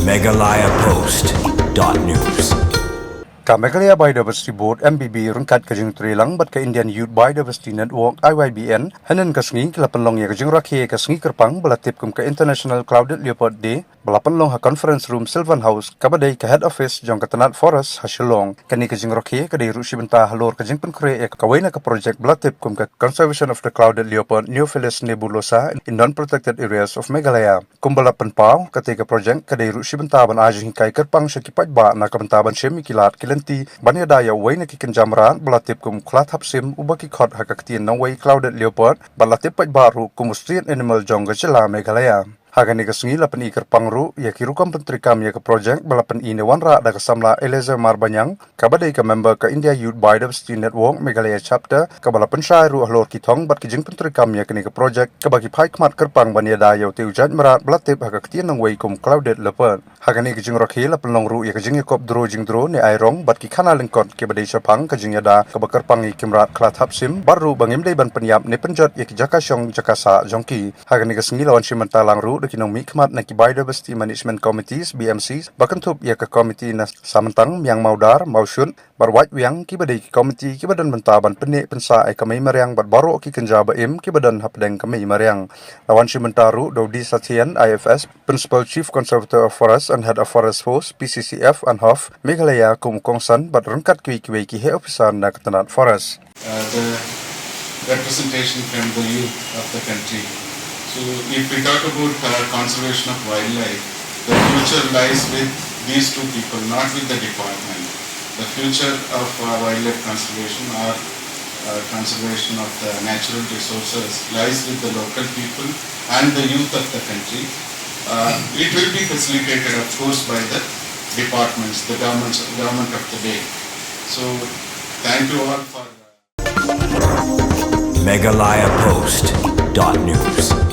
meghalayapost.news. Meghalaya Biodiversity Board MBB rungkat kajing trilang bat ke Indian Youth Biodiversity Network IYBN hanan kasngi kelapenlong ya kajing Rakhe kasngi Kyrpang belatip kum ke International Clouded Leopard Day belapenlong ha Conference Room Sylvan House kabadai ke Head Office jong ketenat Forest Hasilong kani kajing Rakhe kadai rusi benta halor kajing penkre ya kawaina ke project belatip kum ke Conservation of the Clouded Leopard Neophylis nebulosa in non-protected areas of Meghalaya kum belapen pau ketika project kadai rusi benta ban ajing kai Kyrpang sekipat ba na kabenta ban shemi kilat Bani daya way na kikinjamran balatip kum Khla Thapsim ubaki khot hakaktiin na way Clouded Leopard balatip pat baru kum street animal jongga cila Meghalaya. Hagani kasungi lapan ikir pangru ya kirukam pentrikam ya ke project balapan ini wanra ada kesamla Eliezer Marbanyang kabadai ke member ke India Youth Biodiversity Network Meghalaya chapter kabalapan syairu ahlor kitong bat kijing pentrikam ya kini ke project kabagi pai kmat Kyrpang bani daya tiu jat merat balatip hakaktiin nang way kum Clouded Leopard. Hagani kijing Rakhe lapan longru ya kijing yakop dro jingdro ni airong bat kikana lengkot ke badai Kyrpang kijing Ïada kabak Kyrpang ikimrat Khla Thapsim baru bangimdai ban penyap ni penjot ya kijaka syong jakasa jongki. Hagani kasungi lawan simenta langru kinong mikmat na ki Biodiversity Management Committees BMCs bahkan tup ya ke komiti na samantang yang maudar mausyun barwat yang ki badai ki komiti ki badan bentaban penik pensa ai kamai meriang bat baro ki kenja baim ki badan hapdeng kamai meriang lawan simentaru Dodi Sathian IFS Principal Chief Conservator of Forest and Head of Forest Force PCCF and Hof Meghalaya kum kongsan bat rengkat ki he officer na ketenat forest the representation from the youth of the country. So if we talk about conservation of wildlife, the future lies with these two people, not with the department. The future of wildlife conservation or conservation of the natural resources lies with the local people and the youth of the country. It will be facilitated, of course, by the departments, the government of the day. So thank you all for meghalayapost.news.